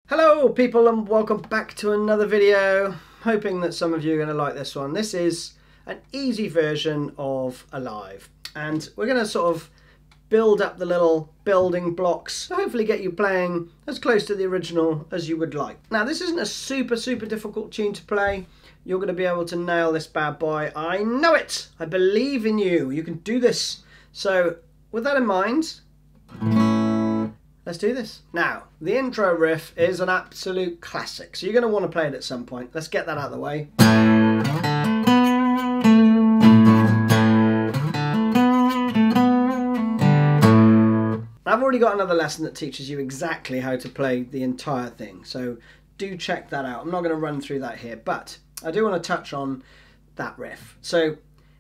Hello people and welcome back to another video. Hoping that some of you are going to like this one. This is an easy version of Alive and we're going to sort of build up the little building blocks to hopefully get you playing as close to the original as you would like. Now this isn't a super difficult tune to play. You're going to be able to nail this bad boy. I know it! I believe in you. You can do this. So with that in mind, let's do this. Now, the intro riff is an absolute classic, so you're going to want to play it at some point. Let's get that out of the way. I've already got another lesson that teaches you exactly how to play the entire thing, so do check that out. I'm not going to run through that here, but I do want to touch on that riff. So,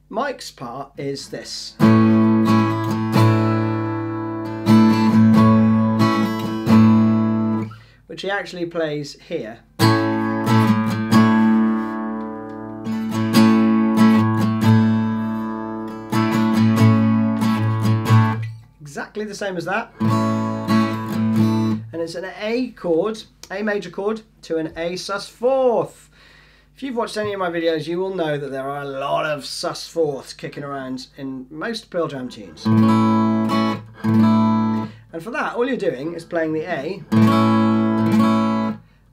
Mike's part is this. Which he actually plays here. Exactly the same as that. And it's an A chord, A major chord, to an A sus fourth. If you've watched any of my videos, you will know that there are a lot of sus fourths kicking around in most Pearl Jam tunes. And for that, all you're doing is playing the A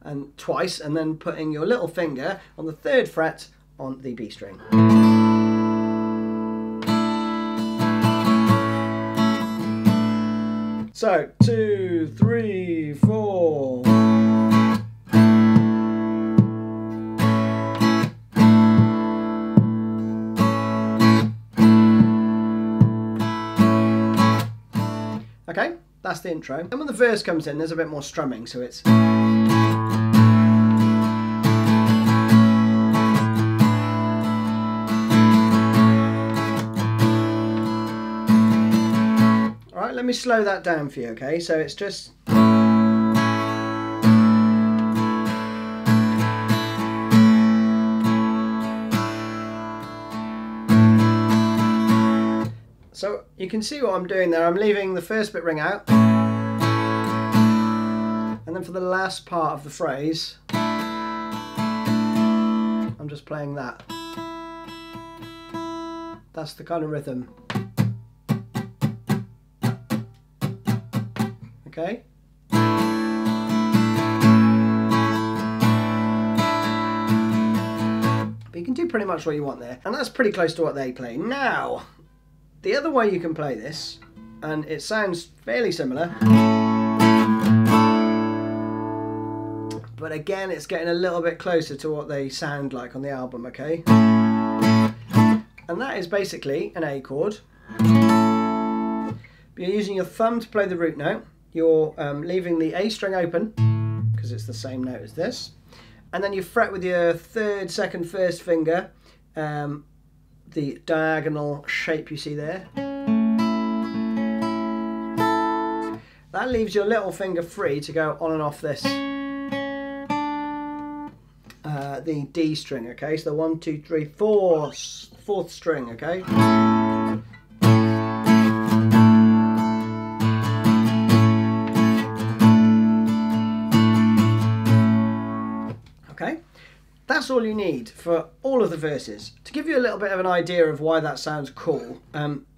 and twice, and then putting your little finger on the 3rd fret on the B string. So 2, 3, 4. Okay, that's the intro. And when the verse comes in, there's a bit more strumming, so it's. Alright, let me slow that down for you, okay? So it's just. So you can see what I'm doing there. I'm leaving the first bit ring out. And then for the last part of the phrase, I'm just playing that. That's the kind of rhythm. Okay? But you can do pretty much what you want there. And that's pretty close to what they play. Now, the other way you can play this, and it sounds fairly similar, but again it's getting a little bit closer to what they sound like on the album, okay? And that is basically an A chord. You're using your thumb to play the root note. You're leaving the A string open, because it's the same note as this. And then you fret with your 3rd, 2nd, 1st finger, the diagonal shape you see there. That leaves your little finger free to go on and off this. The D string, okay? So the 1, 2, 3, 4, 4th string, okay? Okay? That's all you need for all of the verses. To give you a little bit of an idea of why that sounds cool,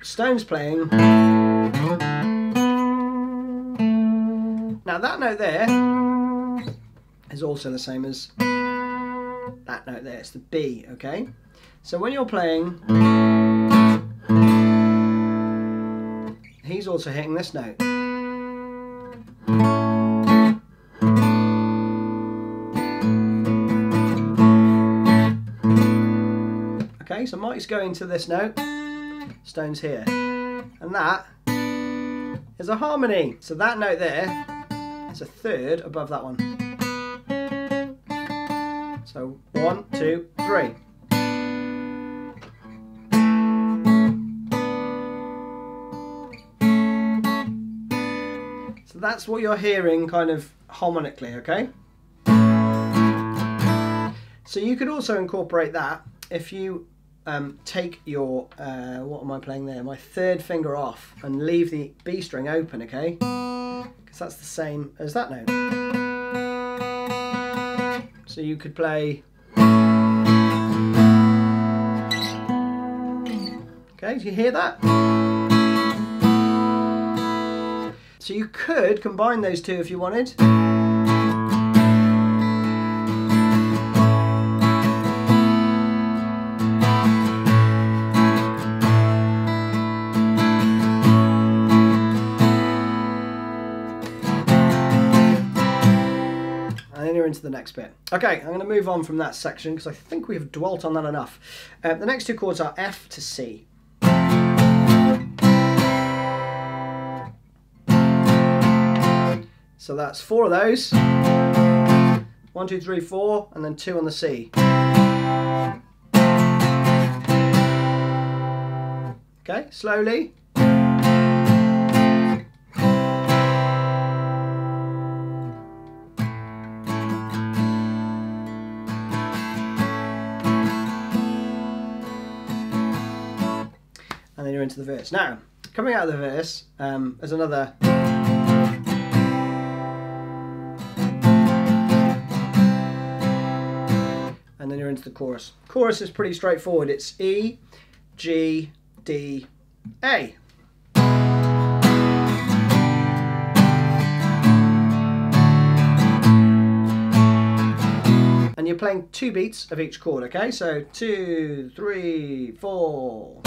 Stone's playing. Now that note there is also the same as that note there. It's the B, okay? So when you're playing, he's also hitting this note. Okay, so Mike's going to this note, Stone's here, and that is a harmony. So that note there is a 3rd above that one. So 1, 2, 3. So that's what you're hearing kind of harmonically, okay? So you could also incorporate that if you take your, what am I playing there? My 3rd finger off and leave the B string open, okay? Because that's the same as that note. So you could play. Okay, do you hear that? So you could combine those two if you wanted. Into the next bit. Okay, I'm going to move on from that section because I think we've dwelt on that enough. The next two chords are F to C. So that's 4 of those. 1, 2, 3, 4, and then 2 on the C. Okay, slowly. And then you're into the verse. Now, coming out of the verse, there's another. And then you're into the chorus. Chorus is pretty straightforward. It's E, G, D, A. And you're playing 2 beats of each chord, okay? So 2, 3, 4.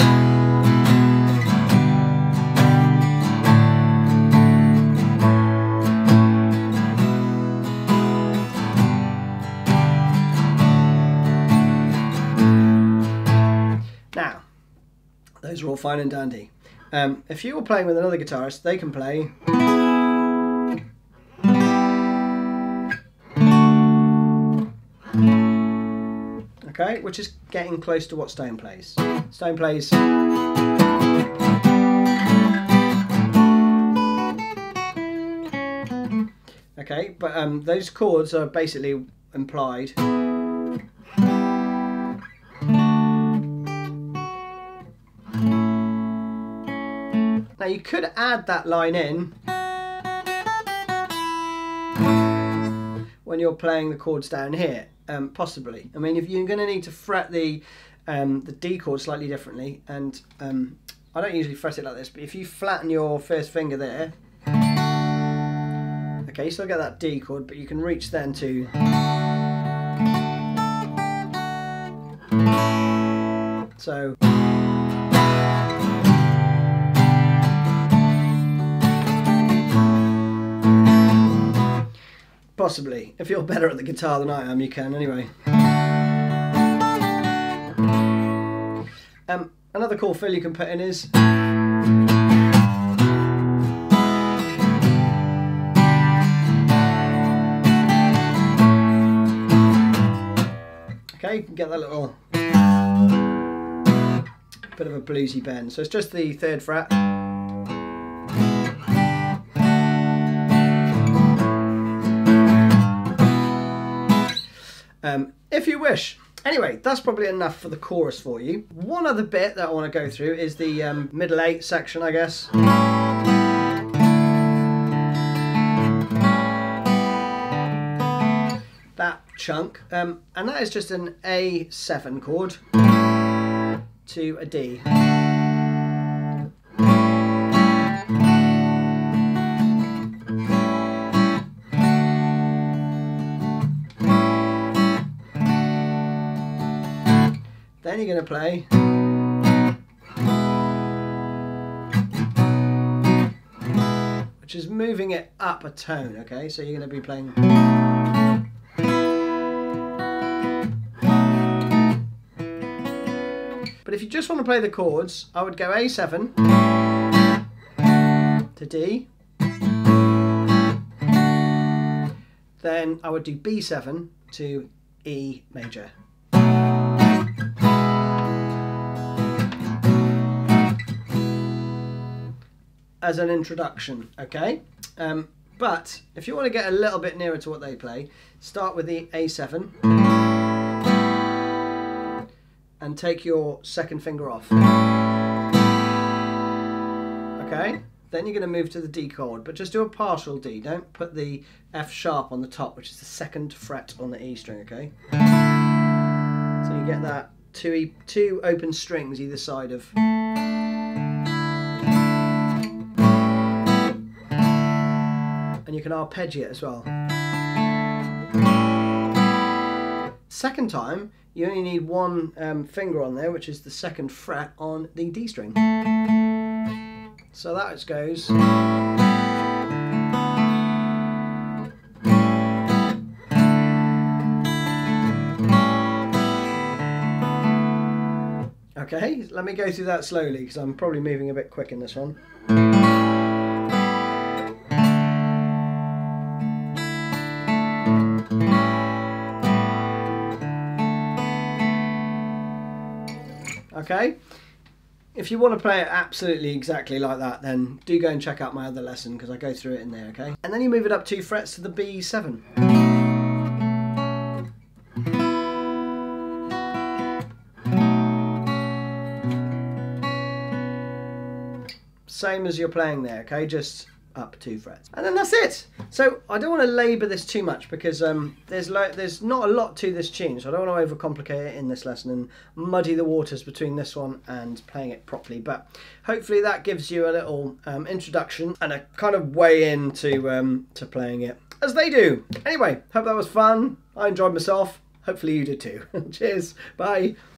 Now, those are all fine and dandy. If you were playing with another guitarist, they can play. Okay, which is getting close to what Stone plays. Stone plays. Okay, but those chords are basically implied. Now you could add that line in when you're playing the chords down here, possibly. I mean, if you're going to need to fret the D chord slightly differently, and I don't usually fret it like this, but if you flatten your first finger there, okay, you still get that D chord, but you can reach then to. So. Possibly. If you're better at the guitar than I am, you can anyway. Another cool fill you can put in is. Okay, you can get that little bit of a bluesy bend. So it's just the 3rd fret. If you wish. Anyway, that's probably enough for the chorus for you. One other bit that I want to go through is the middle 8 section, I guess. That chunk. And that is just an A7 chord to a D. Then you're going to play which is moving it up a tone, okay? So you're going to be playing. But if you just want to play the chords, I would go A7 to D. Then I would do B7 to E major. As an introduction, okay? But if you want to get a little bit nearer to what they play, start with the A7 and take your 2nd finger off. Okay? then you're going to move to the D chord, but just do a partial D. Don't put the F sharp on the top, which is the 2nd fret on the E string, okay? So you get that two open strings either side of. And you can arpeggiate as well. Second time, you only need one finger on there, which is the 2nd fret on the D string. So that goes. Okay, let me go through that slowly because I'm probably moving a bit quick in this one. Okay, if you want to play it absolutely exactly like that, then do go and check out my other lesson because I go through it in there, okay? And then you move it up 2 frets to the B7. Same as you're playing there, okay? Just up 2 frets. And then that's it. So I don't want to labour this too much because there's not a lot to this tune, so I don't want to overcomplicate it in this lesson and muddy the waters between this one and playing it properly. But hopefully that gives you a little introduction and a kind of way into to playing it as they do. Anyway, hope that was fun. I enjoyed myself. Hopefully you did too. Cheers. Bye.